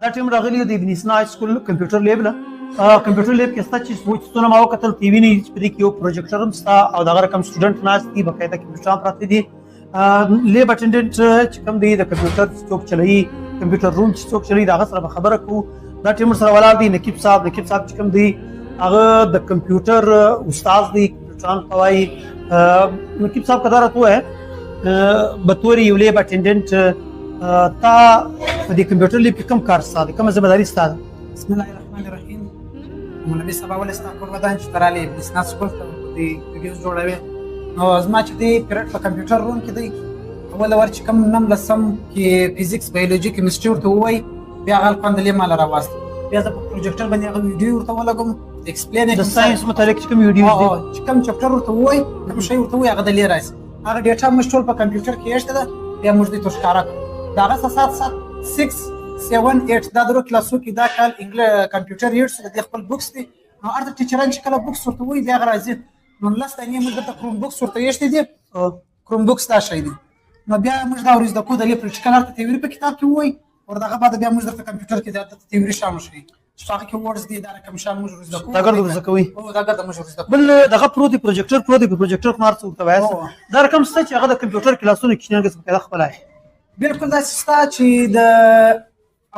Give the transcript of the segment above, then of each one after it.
دا ټیم راغلی د ابن سینا سکول کمپیوټر لیب نه. کمپیوټر لیب کې ستا چې څونه ما وکتل ټي وي نه په دې کې یو پروجیکټر هم ستا او دغه رقم سټوډنټ ناست دي باقاعده کمپیوټران پراته دي. لیب اټینډنټ چې کوم دی د کمپیوټر څوک چلوي کمپیوټر روم چې څوک چلوي د هغه سره به خبره کوو. دا ټیم سره ولاړ دی نقیب صاحب چې کوم دی هغه د کمپیوټر استاد دی کمپیوټران کوي. نقیب صاحب کا دا راته ووایه بطور یو لیب اټینډنټ تا په دې کمپیوټر لیب کې کوم کار ستا دی کومه ذمه داري ستا ده؟ بسم الله الرحمن الرحیم. مولوي صاحب اول ستا کور ودان چې ته رالې ابن سینا سکول ته د ویډیوز جوړوې نو زما چې دی پیریډ په کمپیوټر روم کې دی اول ور چې کوم نم لسم کې فزیکس بایولوژي کیمستري ورته ووایي بیا هغه خوندلې ماله راواست بیا زه په پروجیکټر باندې هغه ویډیو ورته ولګوم ایکسپلین د ساينس متعلق چې کوم ویډیوز دي چې کوم چپټر ورته ووایي کوم شی ورته ووایي هغه دلې راشي هغه ډیټا موږ ټول په کمپیوټر کې ایښته ده بیا موږ دې ته ښکاره کړو د هغه څخه 6 7 8 دا درو کلاسو کې دا کال کمپیوټر یوټس د خپل بوکس دی نو ارته ټیچران چې کله بوکس ورته وایي بیا هغه راځي نو لس دانې موږ درته کروم بوکس ورته ایښتی دي کروم بوکس دا شی دی نو بیا موږ دا ورځ د کود لې پریکټیکل ارته تیوري په کتاب کې وایي ورته بعد بیا موږ درته کمپیوټر کې دا تیوري شامل شي چې هغه کې ورډز دي دا رقم شامل موږ ورځ د کود دا ګرځو زکوي او دا ګرځو موږ ورځ د بل دغه پروجیکټر مارڅ ورته وایي دا رقم څه چې هغه د کمپیوټر کلاسونو کې څنګه څه کړه خپلای بالکل دا ستا چې د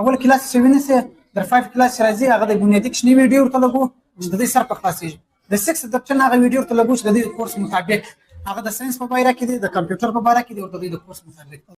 اول کلاس چې ونیسه د 5 کلاس راځي هغه د بنیادی کښنی ویډیو ورته لګو چې د دې سر په خلاصېږي د 6 د ټن هغه ویډیو ورته لګو چې د دې کورس مطابق هغه د ساينس په باره کې دی د کمپیوټر په باره کې دی او د دې د کورس مطابق